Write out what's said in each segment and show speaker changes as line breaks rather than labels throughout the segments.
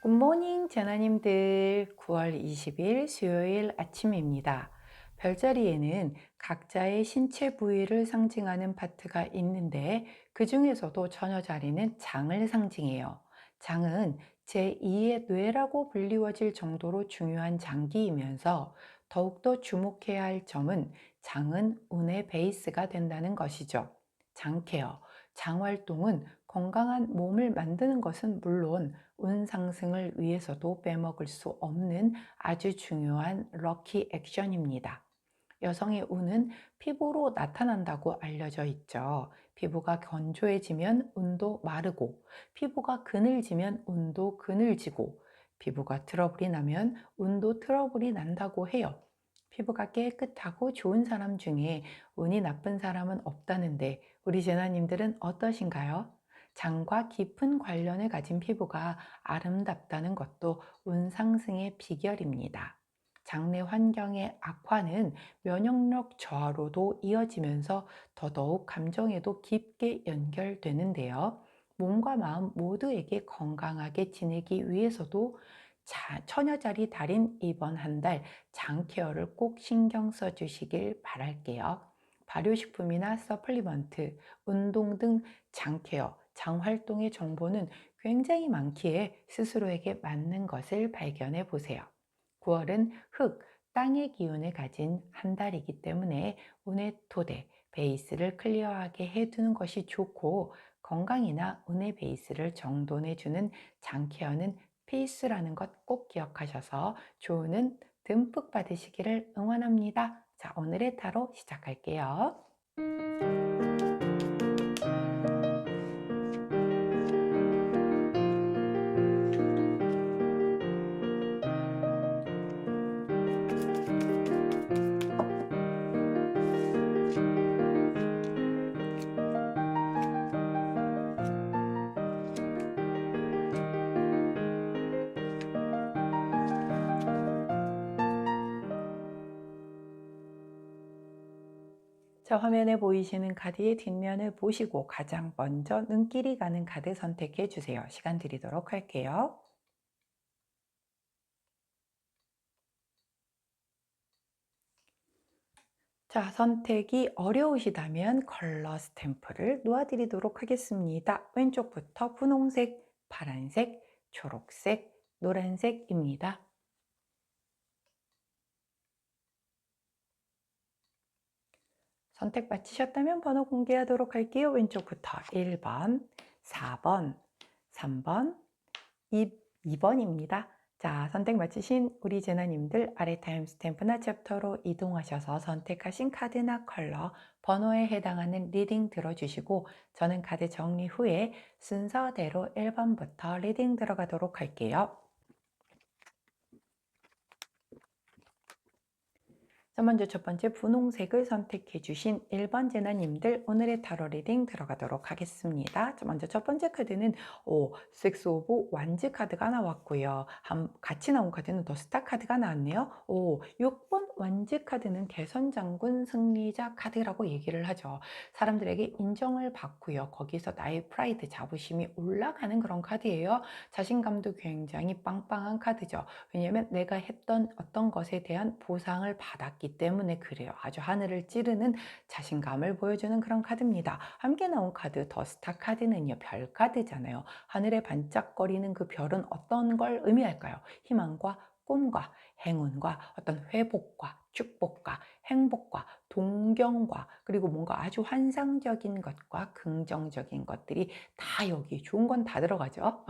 굿모닝 재나님들 9월 20일 수요일 아침입니다. 별자리에는 각자의 신체 부위를 상징하는 파트가 있는데 그 중에서도 처녀자리는 장을 상징해요. 장은 제2의 뇌라고 불리워질 정도로 중요한 장기이면서 더욱더 주목해야 할 점은 장은 운의 베이스가 된다는 것이죠. 장케어, 장활동은 건강한 몸을 만드는 것은 물론 운 상승을 위해서도 빼먹을 수 없는 아주 중요한 럭키 액션입니다. 여성의 운은 피부로 나타난다고 알려져 있죠. 피부가 건조해지면 운도 마르고, 피부가 그늘지면 운도 그늘지고, 피부가 트러블이 나면 운도 트러블이 난다고 해요. 피부가 깨끗하고 좋은 사람 중에 운이 나쁜 사람은 없다는데 우리 제나님들은 어떠신가요? 장과 깊은 관련을 가진 피부가 아름답다는 것도 운 상승의 비결입니다. 장내 환경의 악화는 면역력 저하로도 이어지면서 더더욱 감정에도 깊게 연결되는데요. 몸과 마음 모두에게 건강하게 지내기 위해서도 처녀자리 달인 이번 한 달 장 케어를 꼭 신경 써 주시길 바랄게요. 발효식품이나 서플리먼트, 운동 등 장 케어, 장 활동의 정보는 굉장히 많기에 스스로에게 맞는 것을 발견해 보세요. 9월은 흙, 땅의 기운을 가진 한 달이기 때문에 운의 토대, 베이스를 클리어하게 해두는 것이 좋고 건강이나 운의 베이스를 정돈해주는 장 케어는 필수라는 것 꼭 기억하셔서 좋은 운 듬뿍 받으시기를 응원합니다. 자, 오늘의 타로 시작할게요. 자, 화면에 보이시는 카드의 뒷면을 보시고 가장 먼저 눈길이 가는 카드 선택해 주세요. 시간 드리도록 할게요. 자, 선택이 어려우시다면 컬러 스탬프를 놓아드리도록 하겠습니다. 왼쪽부터 분홍색, 파란색, 초록색, 노란색입니다. 선택 마치셨다면 번호 공개하도록 할게요. 왼쪽부터 1번, 4번, 3번, 2번입니다. 자, 선택 마치신 우리 제나님들 아래 타임 스탬프나 챕터로 이동하셔서 선택하신 카드나 컬러, 번호에 해당하는 리딩 들어주시고 저는 카드 정리 후에 순서대로 1번부터 리딩 들어가도록 할게요. 자, 먼저 첫 번째 분홍색을 선택해 주신 1번 제나님들 오늘의 타로 리딩 들어가도록 하겠습니다. 자, 먼저 첫 번째 카드는 식스 오브 완즈 카드가 나왔고요. 같이 나온 카드는 더 스타 카드가 나왔네요. 6번 완즈 카드는 개선장군 승리자 카드라고 얘기를 하죠. 사람들에게 인정을 받고요. 거기서 나의 프라이드, 자부심이 올라가는 그런 카드예요. 자신감도 굉장히 빵빵한 카드죠. 왜냐하면 내가 했던 어떤 것에 대한 보상을 받았기 때문에 그래요. 아주 하늘을 찌르는 자신감을 보여주는 그런 카드입니다. 함께 나온 카드 더 스타 카드는요, 별 카드잖아요. 하늘에 반짝거리는 그 별은 어떤 걸 의미할까요? 희망과 꿈과 행운과 어떤 회복과 축복과 행복과 동경과 그리고 뭔가 아주 환상적인 것과 긍정적인 것들이 다 여기 좋은 건 다 들어가죠.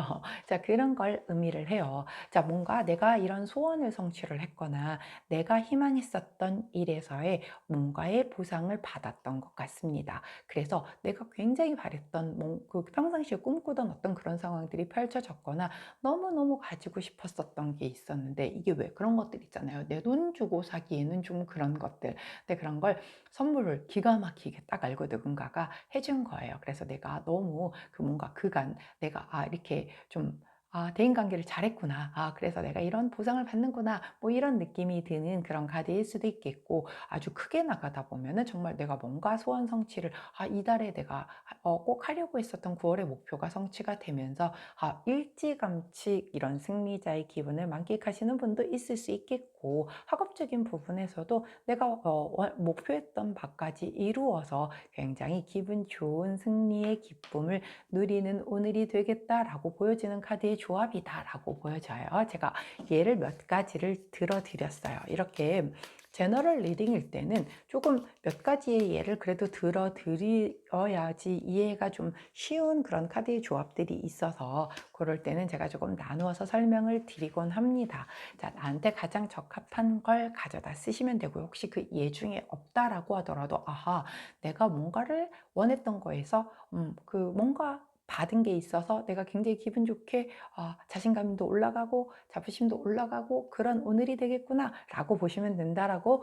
자, 그런 걸 의미를 해요. 자, 뭔가 내가 이런 소원을 성취를 했거나 내가 희망했었던 일에서의 뭔가의 보상을 받았던 것 같습니다. 그래서 내가 굉장히 바랬던 그 평상시에 꿈꾸던 어떤 그런 상황들이 펼쳐졌거나 너무너무 가지고 싶었었던 게 있었는데 이게 왜 그런 것들 있잖아요. 내 돈 주고 사기에는 좀 그런 것들. 근데 그런 걸 선물을 기가 막히게 딱 알고 누군가가 해준 거예요. 그래서 내가 너무 그 뭔가 그간 내가 이렇게 좀 대인관계를 잘했구나. 그래서 내가 이런 보상을 받는구나. 뭐 이런 느낌이 드는 그런 카드일 수도 있겠고, 아주 크게 나가다 보면은 정말 내가 뭔가 소원 성취를, 이달에 내가 꼭 하려고 했었던 9월의 목표가 성취가 되면서 일찌감치 이런 승리자의 기분을 만끽하시는 분도 있을 수 있겠고, 학업적인 부분에서도 내가 목표했던 바까지 이루어서 굉장히 기분 좋은 승리의 기쁨을 누리는 오늘이 되겠다라고 보여지는 카드의 조합이다라고 보여져요. 제가 예를 몇 가지를 들어드렸어요. 이렇게 제너럴 리딩일 때는 조금 몇 가지의 예를 그래도 들어드려야지 이해가 좀 쉬운 그런 카드의 조합들이 있어서, 그럴 때는 제가 조금 나누어서 설명을 드리곤 합니다. 자, 나한테 가장 적합한 걸 가져다 쓰시면 되고요. 혹시 그 예 중에 없다라고 하더라도, 내가 뭔가를 원했던 거에서 그 뭔가 받은 게 있어서 내가 굉장히 기분 좋게 자신감도 올라가고 자부심도 올라가고 그런 오늘이 되겠구나 라고 보시면 된다라고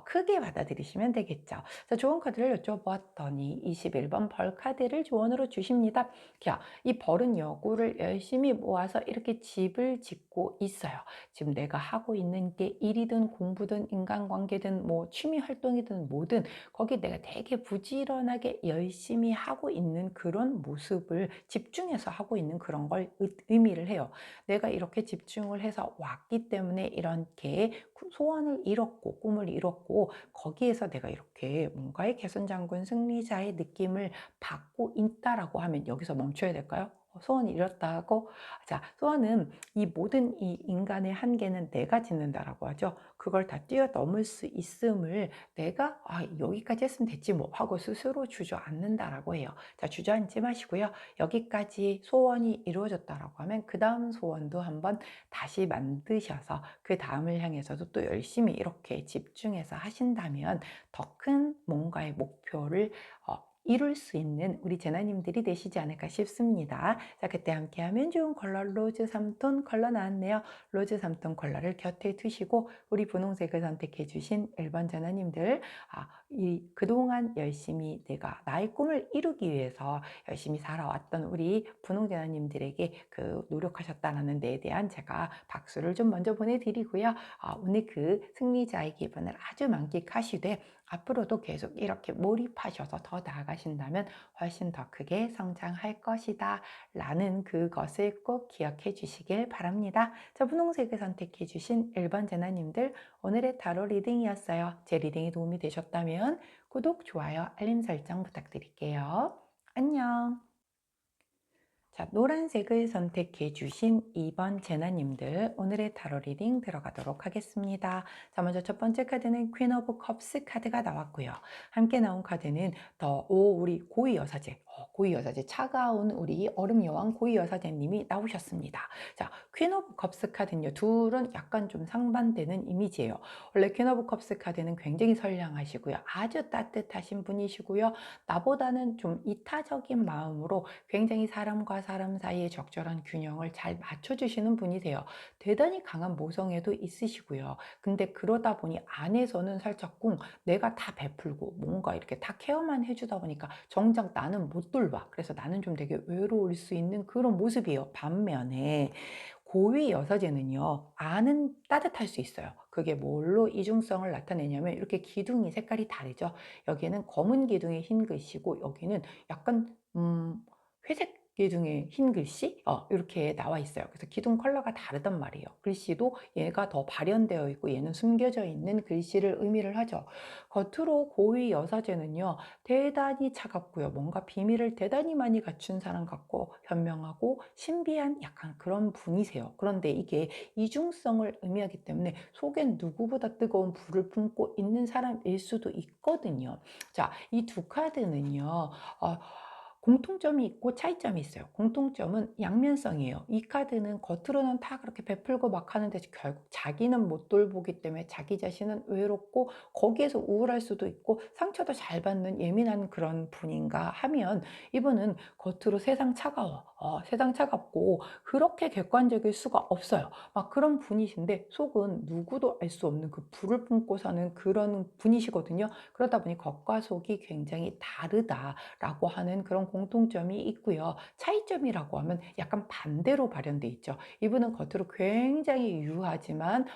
크게 받아들이시면 되겠죠. 자, 좋은 카드를 여쭤보았더니 21번 벌 카드를 조언으로 주십니다. 자, 이 벌은요, 꿀을 열심히 모아서 이렇게 집을 짓고 있어요. 지금 내가 하고 있는 게 일이든 공부든 인간관계든 뭐 취미 활동이든 뭐든 거기 내가 되게 부지런하게 열심히 하고 있는 그런 모습을 집중해서 하고 있는 그런 걸 의미를 해요. 내가 이렇게 집중을 해서 왔기 때문에 이렇게 소원을 이뤘고 꿈을 이뤘고 거기에서 내가 이렇게 뭔가의 개선장군 승리자의 느낌을 받고 있다라고 하면 여기서 멈춰야 될까요? 소원을 이뤘다고? 자, 소원은 이 모든 이 인간의 한계는 내가 짓는다라고 하죠. 그걸 다 뛰어넘을 수 있음을 내가 여기까지 했으면 됐지 뭐 하고 스스로 주저앉는다라고 해요. 자, 주저앉지 마시고요. 여기까지 소원이 이루어졌다라고 하면 그 다음 소원도 한번 다시 만드셔서 그 다음을 향해서도 또 열심히 이렇게 집중해서 하신다면 더 큰 뭔가의 목표를 이룰 수 있는 우리 제나님들이 되시지 않을까 싶습니다. 자, 그때 함께하면 좋은 컬러 로즈 3톤 컬러 나왔네요. 로즈 3톤 컬러를 곁에 두시고 우리 분홍색을 선택해 주신 1번 제나님들, 그동안 열심히 내가 나의 꿈을 이루기 위해서 열심히 살아왔던 우리 분홍 제나님들에게 그 노력하셨다는 데에 대한 제가 박수를 좀 먼저 보내드리고요. 오늘 그 승리자의 기분을 아주 만끽하시되 앞으로도 계속 이렇게 몰입하셔서 더 나아가신다면 훨씬 더 크게 성장할 것이다 라는 그것을 꼭 기억해 주시길 바랍니다. 자, 분홍색을 선택해 주신 1번 제나님들, 오늘의 타로 리딩이었어요. 제 리딩이 도움이 되셨다면 구독, 좋아요, 알림 설정 부탁드릴게요. 안녕. 자, 노란색을 선택해 주신 2번 제나님들, 오늘의 타로 리딩 들어가도록 하겠습니다. 자, 먼저 첫 번째 카드는 퀸 오브 컵스 카드가 나왔고요. 함께 나온 카드는 우리 고위 여사제, 고위 여사제, 차가운 우리 얼음 여왕 고위 여사제님이 나오셨습니다. 자, 퀸 오브 컵스 카드는요, 둘은 약간 좀 상반되는 이미지예요. 원래 퀸 오브 컵스 카드는 굉장히 선량하시고요. 아주 따뜻하신 분이시고요. 나보다는 좀 이타적인 마음으로 굉장히 사람과 사람 사이의 적절한 균형을 잘 맞춰주시는 분이세요. 대단히 강한 모성애도 있으시고요. 근데 그러다 보니 안에서는 살짝 내가 다 베풀고 뭔가 이렇게 다 케어만 해주다 보니까 정작 나는 못 돌봐. 그래서 나는 좀 되게 외로울 수 있는 그런 모습이에요. 반면에 고위 여사제는요, 안은 따뜻할 수 있어요. 그게 뭘로 이중성을 나타내냐면 이렇게 기둥이 색깔이 다르죠. 여기는 검은 기둥의 흰 글씨고 여기는 약간 회색 기둥의 흰 글씨 이렇게 나와 있어요. 그래서 기둥 컬러가 다르단 말이에요. 글씨도 얘가 더 발현되어 있고 얘는 숨겨져 있는 글씨를 의미를 하죠. 겉으로 고위 여사제는요, 대단히 차갑고요. 뭔가 비밀을 대단히 많이 갖춘 사람 같고 현명하고 신비한 약간 그런 분이세요. 그런데 이게 이중성을 의미하기 때문에 속엔 누구보다 뜨거운 불을 품고 있는 사람일 수도 있거든요. 자, 이 두 카드는요, 공통점이 있고 차이점이 있어요. 공통점은 양면성이에요. 이 카드는 겉으로는 다 그렇게 베풀고 막 하는데 결국 자기는 못 돌보기 때문에 자기 자신은 외롭고 거기에서 우울할 수도 있고 상처도 잘 받는 예민한 그런 분인가 하면, 이분은 겉으로 세상 차가워, 세상 차갑고 그렇게 객관적일 수가 없어요. 막 그런 분이신데 속은 누구도 알 수 없는 그 불을 품고 사는 그런 분이시거든요. 그러다 보니 겉과 속이 굉장히 다르다라고 하는 그런 공통점이 있고요. 차이점이라고 하면 약간 반대로 발현돼 있죠. 이분은 겉으로 굉장히 유하지만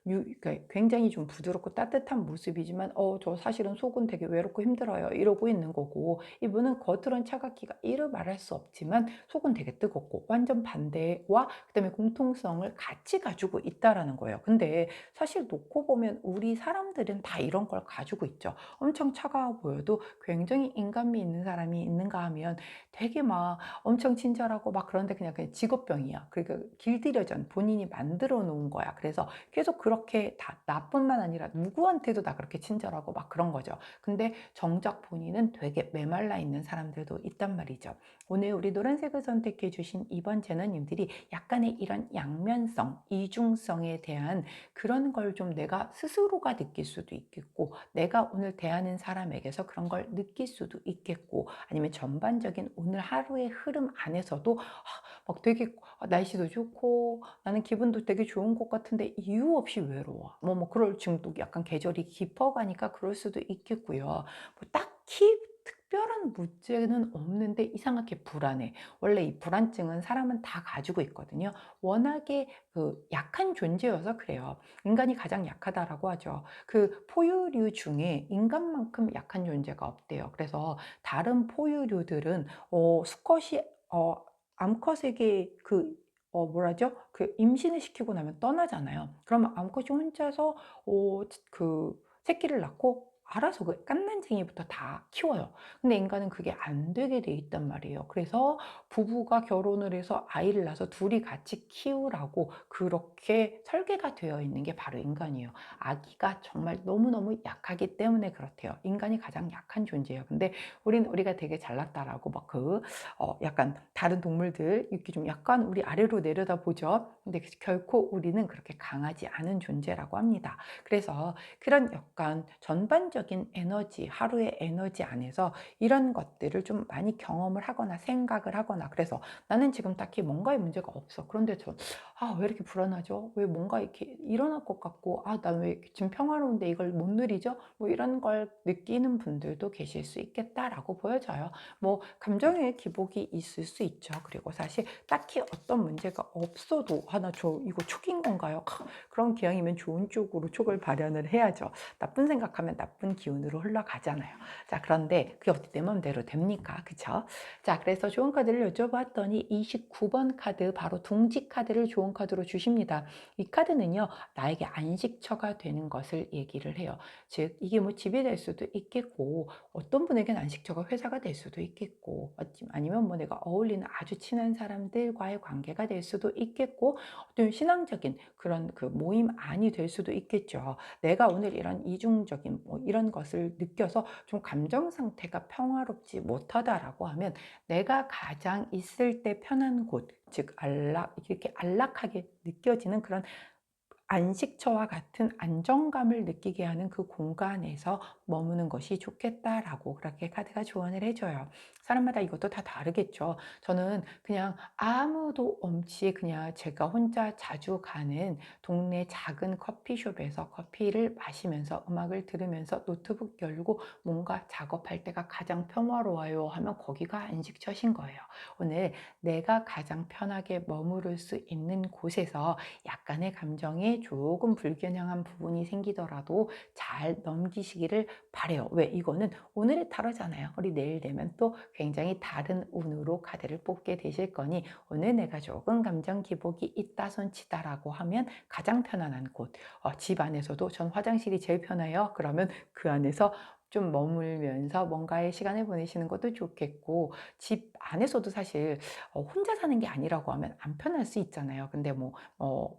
그러니까 굉장히 좀 부드럽고 따뜻한 모습이지만 저 사실은 속은 되게 외롭고 힘들어요. 이러고 있는 거고, 이분은 겉으로는 차갑기가 이루 말할 수 없지만 속은 되게 뜨겁고, 완전 반대와 그다음에 공통성을 같이 가지고 있다라는 거예요. 근데 사실 놓고 보면 우리 사람들은 다 이런 걸 가지고 있죠. 엄청 차가워 보여도 굉장히 인간미 있는 사람이 있는가 하면 되게 막 엄청 친절하고 막 그런데 그냥 직업병이야. 그러니까 길들여진 본인이 만들어 놓은 거야. 그래서 계속 그렇게 다 나뿐만 아니라 누구한테도 다 그렇게 친절하고 막 그런 거죠. 근데 정작 본인은 되게 메말라 있는 사람들도 있단 말이죠. 오늘 우리 노란색을 선택해 주신 이번 제너님들이 약간의 이런 양면성, 이중성에 대한 그런 걸 좀 내가 스스로가 느낄 수도 있겠고, 내가 오늘 대하는 사람에게서 그런 걸 느낄 수도 있겠고, 아니면 전반적인 오늘 하루의 흐름 안에서도 막 되게 날씨도 좋고 나는 기분도 되게 좋은 것 같은데 이유 없이 외로워. 그럴 จึ도 약간 계절이 깊어가니까 그럴 수도 있겠고요. 딱히 특별한 문제는 없는데 이상하게 불안해. 원래 이 불안증은 사람은 다 가지고 있거든요. 워낙에 약한 존재여서 그래요. 인간이 가장 약하다라고 하죠. 그 포유류 중에 인간만큼 약한 존재가 없대요. 그래서 다른 포유류들은 수컷이 암컷에게 뭐라죠? 임신을 시키고 나면 떠나잖아요. 그러면 암컷이 혼자서 새끼를 낳고 알아서 갓난쟁이부터 다 키워요. 근데 인간은 그게 안 되게 돼 있단 말이에요. 그래서 부부가 결혼을 해서 아이를 낳아서 둘이 같이 키우라고 그렇게 설계가 되어 있는 게 바로 인간이에요. 아기가 정말 너무너무 약하기 때문에 그렇대요. 인간이 가장 약한 존재예요. 근데 우리가 되게 잘났다라고 약간 다른 동물들 이렇게 좀 약간 우리 아래로 내려다보죠. 근데 결코 우리는 그렇게 강하지 않은 존재라고 합니다. 그래서 그런 약간 전반적인 에너지, 하루의 에너지 안에서 이런 것들을 좀 많이 경험을 하거나 생각을 하거나, 그래서 나는 지금 딱히 뭔가의 문제가 없어. 그런데 왜 이렇게 불안하죠? 왜 뭔가 이렇게 일어날 것 같고, 난 왜 지금 평화로운데 이걸 못 누리죠? 이런 걸 느끼는 분들도 계실 수 있겠다라고 보여져요. 감정의 기복이 있을 수 있죠. 그리고 사실 딱히 어떤 문제가 없어도 이거 촉인 건가요? 그런 기형이면 좋은 쪽으로 촉을 발현을 해야죠. 나쁜 생각하면 나쁜 기운으로 흘러가잖아요. 자, 그런데 그게 어떻게 내 맘대로 됩니까? 그쵸? 자, 그래서 좋은 카드를 여쭤봤더니 29번 카드, 바로 둥지 카드를 좋은 카드로 주십니다. 이 카드는요, 나에게 안식처가 되는 것을 얘기를 해요. 즉, 이게 집이 될 수도 있겠고, 어떤 분에게는 안식처가 회사가 될 수도 있겠고, 아니면 내가 어울리는 아주 친한 사람들과의 관계가 될 수도 있겠고, 어떤 신앙적인 그런 모임 안이 될 수도 있겠죠. 내가 오늘 이런 이중적인 이런 것을 느껴서 좀 감정 상태가 평화롭지 못하다라고 하면, 내가 가장 있을 때 편한 곳, 즉 이렇게 안락하게 느껴지는 그런 안식처와 같은 안정감을 느끼게 하는 그 공간에서 머무는 것이 좋겠다라고 그렇게 카드가 조언을 해줘요. 사람마다 이것도 다 다르겠죠. 저는 그냥 아무도 없이 그냥 제가 혼자 자주 가는 동네 작은 커피숍에서 커피를 마시면서 음악을 들으면서 노트북 열고 뭔가 작업할 때가 가장 평화로워요 하면 거기가 안식처신 거예요. 오늘 내가 가장 편하게 머무를 수 있는 곳에서 약간의 감정에 조금 불균형한 부분이 생기더라도 잘 넘기시기를 바래요. 왜? 이거는 오늘의 타로잖아요. 우리 내일 되면 또 굉장히 다른 운으로 카드를 뽑게 되실 거니, 오늘 내가 조금 감정 기복이 있다 손치다라고 하면 가장 편안한 곳, 집 안에서도 전 화장실이 제일 편해요. 그러면 그 안에서 좀 머물면서 뭔가의 시간을 보내시는 것도 좋겠고, 집 안에서도 사실 혼자 사는 게 아니라고 하면 안 편할 수 있잖아요. 근데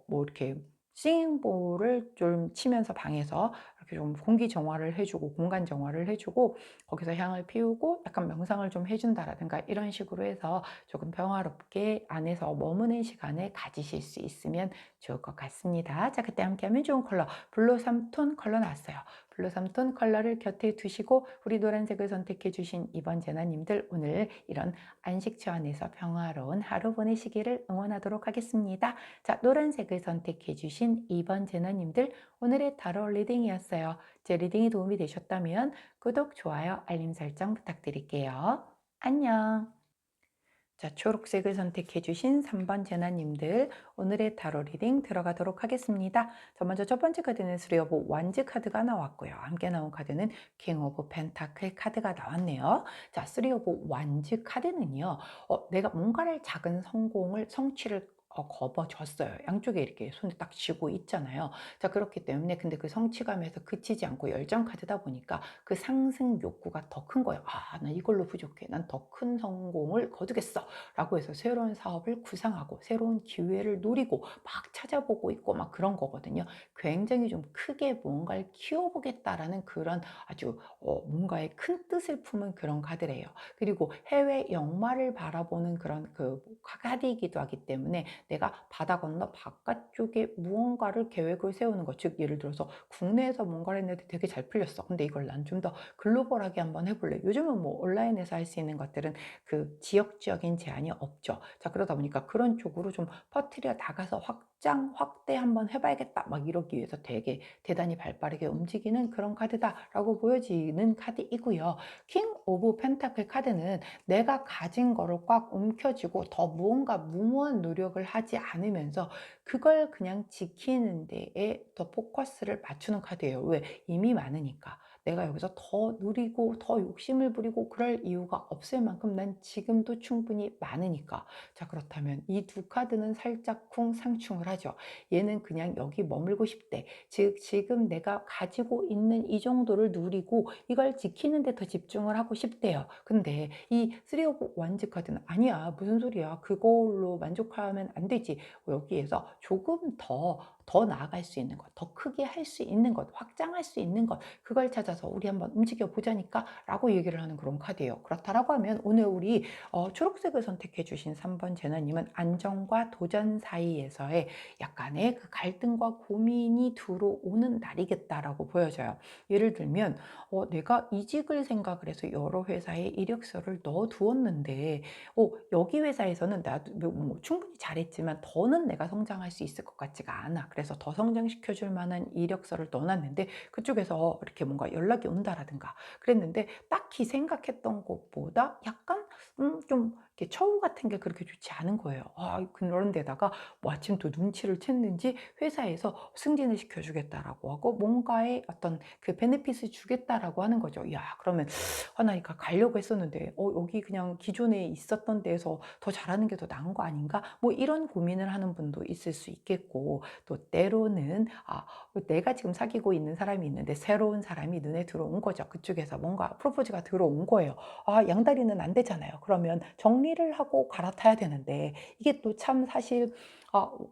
이렇게 싱잉볼을 좀 치면서 방에서 이렇게 좀 공기 정화를 해주고 공간 정화를 해주고 거기서 향을 피우고 약간 명상을 좀 해준다라든가 이런 식으로 해서 조금 평화롭게 안에서 머무는 시간을 가지실 수 있으면 좋을 것 같습니다. 자, 그때 함께하면 좋은 컬러 블루 3톤 컬러 나왔어요. 블루 3톤 컬러를 곁에 두시고 우리 노란색을 선택해 주신 이번 제나님들, 오늘 이런 안식처 안에서 평화로운 하루 보내시기를 응원하도록 하겠습니다. 자, 노란색을 선택해 주신 2번 제너님들, 오늘의 타로 리딩이었어요. 제 리딩이 도움이 되셨다면 구독, 좋아요, 알림 설정 부탁드릴게요. 안녕. 자, 초록색을 선택해 주신 3번 제나님들, 오늘의 타로 리딩 들어가도록 하겠습니다. 자, 먼저 첫 번째 카드는 쓰리 오브 완즈 카드가 나왔고요. 함께 나온 카드는 킹 오브 펜타클 카드가 나왔네요. 자, 쓰리 오브 완즈 카드는요. 내가 뭔가를 작은 성공을 성취를 거머쥐었어요. 양쪽에 이렇게 손에 딱 쥐고 있잖아요. 자, 그렇기 때문에 근데 그 성취감에서 그치지 않고 열정 카드다 보니까 그 상승 욕구가 더 큰 거예요. 아, 난 이걸로 부족해. 난 더 큰 성공을 거두겠어. 라고 해서 새로운 사업을 구상하고 새로운 기회를 노리고 막 찾아보고 있고 막 그런 거거든요. 굉장히 좀 크게 뭔가를 키워보겠다라는 그런 아주 뭔가의 큰 뜻을 품은 그런 카드래요. 그리고 해외 영마를 바라보는 그런 그 카드이기도 하기 때문에 내가 바다 건너 바깥쪽에 무언가를 계획을 세우는 것, 즉 예를 들어서 국내에서 뭔가를 했는데 되게 잘 풀렸어. 근데 이걸 난 좀 더 글로벌하게 한번 해볼래. 요즘은 뭐 온라인에서 할 수 있는 것들은 그 지역적인 제한이 없죠. 자, 그러다 보니까 그런 쪽으로 좀 퍼뜨려 나가서 확장, 확대 한번 해봐야겠다. 막 이러기 위해서 되게 대단히 발빠르게 움직이는 그런 카드다라고 보여지는 카드이고요. 킹 오브 펜타클 카드는 내가 가진 거를 꽉 움켜쥐고 더 무언가 무모한 노력을 하지 않으면서 그걸 그냥 지키는 데에 더 포커스를 맞추는 카드예요. 왜? 이미 많으니까. 내가 여기서 더 누리고 더 욕심을 부리고 그럴 이유가 없을 만큼 난 지금도 충분히 많으니까. 자, 그렇다면 이 두 카드는 살짝쿵 상충을 하죠. 얘는 그냥 여기 머물고 싶대. 즉 지금 내가 가지고 있는 이 정도를 누리고 이걸 지키는 데 더 집중을 하고 싶대요. 근데 이 쓰리 오브 완즈 카드는 아니야. 무슨 소리야. 그걸로 만족하면 안 되지. 여기에서 조금 더 나아갈 수 있는 것, 더 크게 할 수 있는 것, 확장할 수 있는 것, 그걸 찾아서 우리 한번 움직여 보자니까 라고 얘기를 하는 그런 카드예요. 그렇다라고 하면 오늘 우리 초록색을 선택해 주신 3번 제나님은 안정과 도전 사이에서의 약간의 그 갈등과 고민이 들어오는 날이겠다라고 보여져요. 예를 들면 내가 이직을 생각을 해서 여러 회사에 이력서를 넣어 두었는데 여기 회사에서는 나도 뭐 충분히 잘했지만 더는 내가 성장할 수 있을 것 같지가 않아. 그래서 더 성장시켜 줄 만한 이력서를 넣어놨는데 그쪽에서 이렇게 뭔가 연락이 온다라든가 그랬는데 딱히 생각했던 것보다 약간 좀 이렇게 처우 같은 게 그렇게 좋지 않은 거예요. 그런 데다가 뭐 아침 또 눈치를 챘는지 회사에서 승진을 시켜주겠다라고 하고 뭔가의 어떤 그 베네핏을 주겠다라고 하는 거죠. 야, 그러면 하나니까 가려고 했었는데 여기 그냥 기존에 있었던 데에서 더 잘하는 게 더 나은 거 아닌가? 뭐 이런 고민을 하는 분도 있을 수 있겠고 또 때로는 내가 지금 사귀고 있는 사람이 있는데 새로운 사람이 눈에 들어온 거죠. 그쪽에서 뭔가 프로포즈가 들어온 거예요. 양다리는 안 되잖아요. 그러면 정리를 하고 갈아타야 되는데 이게 또 참 사실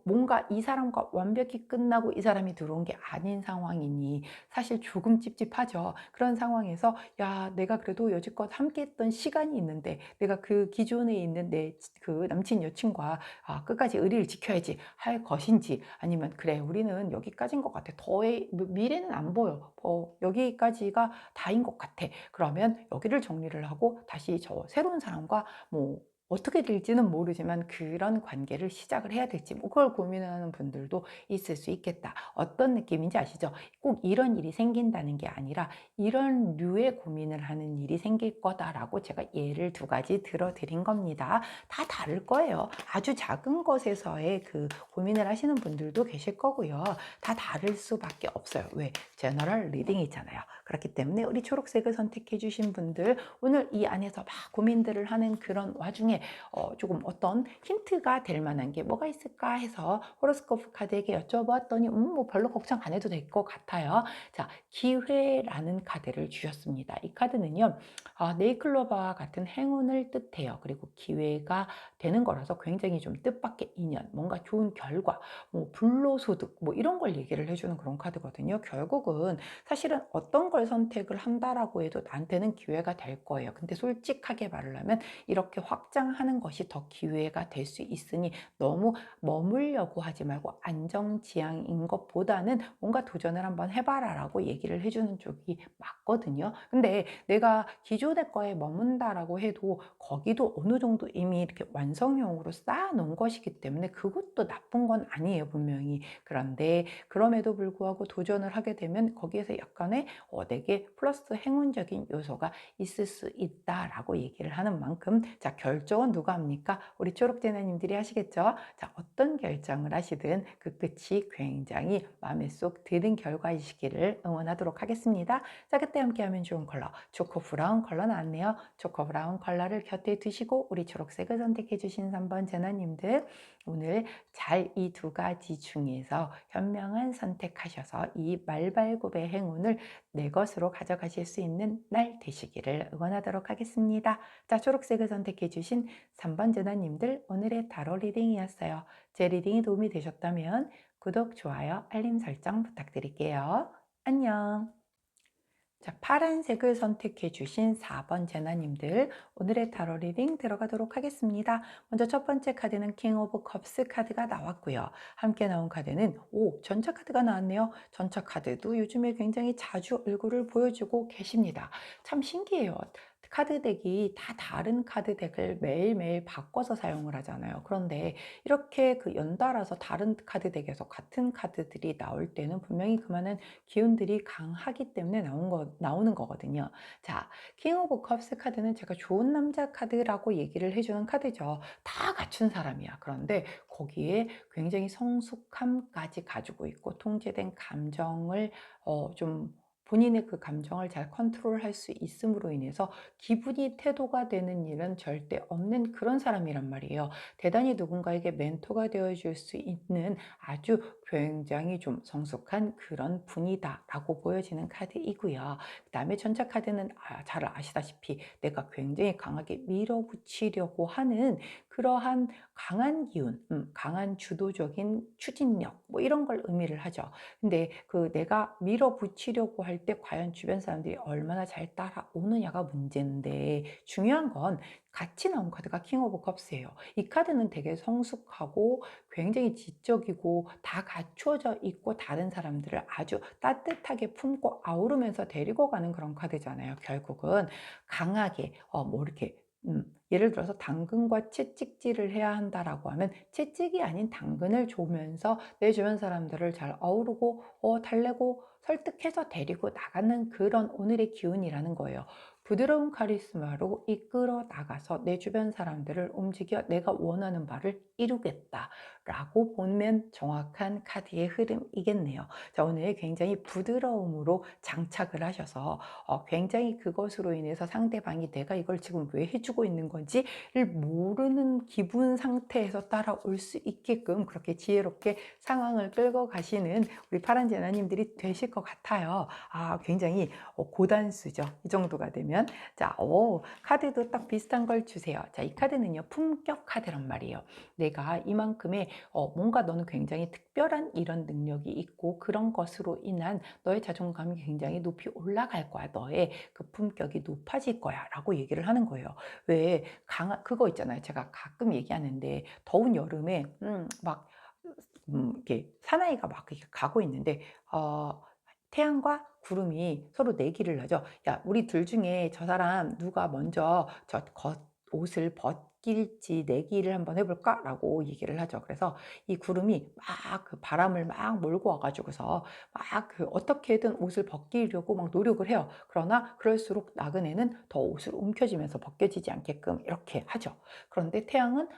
뭔가 이 사람과 완벽히 끝나고 이 사람이 들어온 게 아닌 상황이니 사실 조금 찝찝하죠. 그런 상황에서 야, 내가 그래도 여지껏 함께 했던 시간이 있는데 내가 그 기존에 있는 내 그 남친 여친과 끝까지 의리를 지켜야지 할 것인지 아니면 그래 우리는 여기까지인 것 같아. 더의 미래는 안 보여. 여기까지가 다인 것 같아. 그러면 여기를 정리를 하고 다시 저 새로운 사람과 뭐 어떻게 될지는 모르지만 그런 관계를 시작을 해야 될지 뭐 그걸 고민하는 분들도 있을 수 있겠다. 어떤 느낌인지 아시죠? 꼭 이런 일이 생긴다는 게 아니라 이런 류의 고민을 하는 일이 생길 거다라고 제가 예를 두 가지 들어드린 겁니다. 다 다를 거예요. 아주 작은 것에서의 그 고민을 하시는 분들도 계실 거고요. 다 다를 수밖에 없어요. 왜? 제너럴 리딩이잖아요. 그렇기 때문에 우리 초록색을 선택해 주신 분들 오늘 이 안에서 막 고민들을 하는 그런 와중에 조금 어떤 힌트가 될 만한 게 뭐가 있을까 해서 호로스코프 카드에게 여쭤봤더니 뭐 별로 걱정 안 해도 될 것 같아요. 자, 기회라는 카드를 주셨습니다. 이 카드는요. 네이클로바와 같은 행운을 뜻해요. 그리고 기회가 되는 거라서 굉장히 좀 뜻밖의 인연, 뭔가 좋은 결과, 뭐 불로소득 뭐 이런 걸 얘기를 해주는 그런 카드거든요. 결국은 사실은 어떤 걸 선택을 한다라고 해도 나한테는 기회가 될 거예요. 근데 솔직하게 말을 하면 이렇게 확장하는 것이 더 기회가 될 수 있으니 너무 머물려고 하지 말고 안정지향인 것보다는 뭔가 도전을 한번 해봐라라고 얘기를 해주는 쪽이 맞거든요. 근데 내가 기존의 거에 머문다라고 해도 거기도 어느 정도 이미 이렇게 완성형으로 쌓아놓은 것이기 때문에 그것도 나쁜 건 아니에요, 분명히. 그런데 그럼에도 불구하고 도전을 하게 되면 거기에서 약간의 내게 플러스 행운적인 요소가 있을 수 있다라고 얘기를 하는 만큼, 자, 결정은 누가 합니까? 우리 초록재나님들이 하시겠죠? 자, 어떤 결정을 하시든 그 끝이 굉장히 마음에 쏙 드는 결과이시기를 응원하도록 하겠습니다. 자, 그때 함께하면 좋은 컬러, 초코 브라운 컬러 나왔네요. 초코 브라운 컬러를 곁에 두시고 우리 초록색을 선택해 주신 3번 재나님들, 오늘 잘 이 두 가지 중에서 현명한 선택하셔서 이 말발굽의 행운을 내 것으로 가져가실 수 있는 날 되시기를 응원하도록 하겠습니다. 자, 초록색을 선택해 주신 3번 재나님들, 오늘의 타로 리딩이었어요. 제 리딩이 도움이 되셨다면 구독, 좋아요, 알림 설정 부탁드릴게요. 안녕. 자, 파란색을 선택해 주신 4번 재나님들, 오늘의 타로 리딩 들어가도록 하겠습니다. 먼저 첫 번째 카드는 킹 오브 컵스 카드가 나왔고요. 함께 나온 카드는 전차 카드가 나왔네요. 전차 카드도 요즘에 굉장히 자주 얼굴을 보여주고 계십니다. 참 신기해요. 카드 덱이 다 다른 카드 덱을 매일매일 바꿔서 사용을 하잖아요. 그런데 이렇게 연달아서 다른 카드 덱에서 같은 카드들이 나올 때는 분명히 그만한 기운들이 강하기 때문에 나오는 거거든요. 자, 킹 오브 컵스 카드는 제가 좋은 남자 카드라고 얘기를 해주는 카드죠. 다 갖춘 사람이야. 그런데 거기에 굉장히 성숙함까지 가지고 있고 통제된 감정을 좀 본인의 그 감정을 잘 컨트롤할 수 있음으로 인해서 기분이 태도가 되는 일은 절대 없는 그런 사람이란 말이에요. 대단히 누군가에게 멘토가 되어줄 수 있는 아주 굉장히 좀 성숙한 그런 분이다라고 보여지는 카드이고요. 그 다음에 전차 카드는 잘 아시다시피 내가 굉장히 강하게 밀어붙이려고 하는 그러한 강한 기운, 강한 주도적인 추진력, 뭐 이런 걸 의미를 하죠. 근데 내가 밀어붙이려고 할 때 과연 주변 사람들이 얼마나 잘 따라오느냐가 문제인데, 중요한 건 같이 나온 카드가 킹 오브 컵스예요. 이 카드는 되게 성숙하고 굉장히 지적이고 다 갖추어져 있고 다른 사람들을 아주 따뜻하게 품고 아우르면서 데리고 가는 그런 카드잖아요. 결국은 강하게 뭐 이렇게 예를 들어서 당근과 채찍질을 해야 한다라고 하면 채찍이 아닌 당근을 주면서 내 주변 사람들을 잘 어우르고 달래고 설득해서 데리고 나가는 그런 오늘의 기운이라는 거예요. 부드러운 카리스마로 이끌어 나가서 내 주변 사람들을 움직여 내가 원하는 바를 이루겠다라고 보면 정확한 카드의 흐름이겠네요. 자, 오늘 굉장히 부드러움으로 장착을 하셔서 굉장히 그것으로 인해서 상대방이 내가 이걸 지금 왜 해주고 있는 건지를 모르는 기분 상태에서 따라올 수 있게끔 그렇게 지혜롭게 상황을 끌고 가시는 우리 파란 제나님들이 되실 것 같아요. 굉장히 고단수죠. 이 정도가 되면. 자, 카드도 딱 비슷한 걸 주세요. 자, 이 카드는요, 품격 카드란 말이에요. 내가 이만큼의 뭔가 너는 굉장히 특별한 이런 능력이 있고 그런 것으로 인한 너의 자존감이 굉장히 높이 올라갈 거야. 너의 그 품격이 높아질 거야. 라고 얘기를 하는 거예요. 왜 그거 있잖아요. 제가 가끔 얘기하는데 더운 여름에 막 이렇게 사나이가 막 이렇게 가고 있는데 태양과 구름이 서로 내기를 하죠. 야, 우리 둘 중에 저 사람 누가 먼저 옷을 벗길지 내기를 한번 해볼까? 라고 얘기를 하죠. 그래서 이 구름이 막 그 바람을 막 몰고 와가지고서 막 어떻게든 옷을 벗기려고 막 노력을 해요. 그러나 그럴수록 나그네는 더 옷을 움켜쥐면서 벗겨지지 않게끔 이렇게 하죠. 그런데 태양은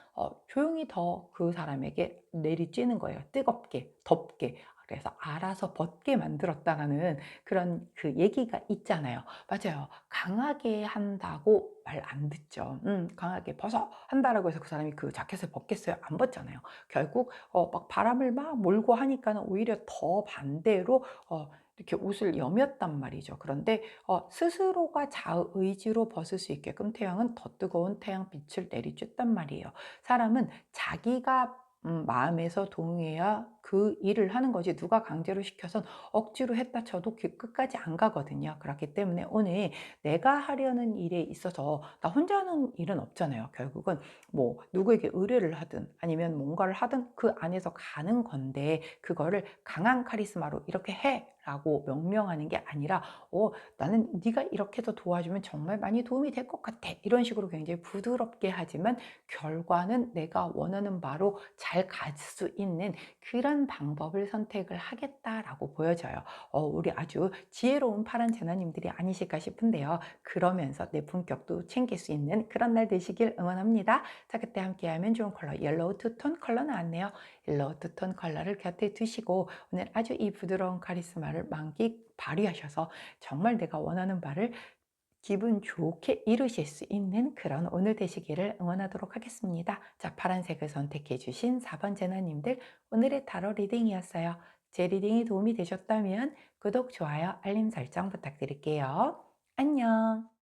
조용히 더 그 사람에게 내리쬐는 거예요. 뜨겁게, 덥게. 그래서 알아서 벗게 만들었다라는 그런 그 얘기가 있잖아요. 맞아요. 강하게 한다고 말 안 듣죠. 강하게 벗어 한다라고 해서 그 사람이 그 자켓을 벗겠어요? 안 벗잖아요. 결국 막 바람을 막 몰고 하니까는 오히려 더 반대로 이렇게 옷을 여몄단 말이죠. 그런데 스스로가 자의지로 벗을 수 있게끔 태양은 더 뜨거운 태양빛을 내리쬐단 말이에요. 사람은 자기가 마음에서 동의해야 그 일을 하는 거지, 누가 강제로 시켜선 억지로 했다 쳐도 끝까지 안 가거든요. 그렇기 때문에 오늘 내가 하려는 일에 있어서 나 혼자 하는 일은 없잖아요. 결국은 뭐 누구에게 의뢰를 하든 아니면 뭔가를 하든 그 안에서 가는 건데, 그거를 강한 카리스마로 이렇게 해 라고 명명하는 게 아니라 나는 네가 이렇게 해서 도와주면 정말 많이 도움이 될 것 같아. 이런 식으로 굉장히 부드럽게 하지만 결과는 내가 원하는 바로 잘 갈 수 있는 그런 방법을 선택을 하겠다라고 보여져요. 우리 아주 지혜로운 파란 제나님들이 아니실까 싶은데요. 그러면서 내 품격도 챙길 수 있는 그런 날 되시길 응원합니다. 자, 그때 함께하면 좋은 컬러 옐로우 투톤 컬러 나왔네요. 옐로우 투톤 컬러를 곁에 두시고 오늘 아주 이 부드러운 카리스마를 발휘하셔서 정말 내가 원하는 바를 기분 좋게 이루실 수 있는 그런 오늘 되시기를 응원하도록 하겠습니다. 자, 파란색을 선택해 주신 4번 제나님들, 오늘의 타로 리딩이었어요. 제 리딩이 도움이 되셨다면 구독, 좋아요, 알림 설정 부탁드릴게요. 안녕.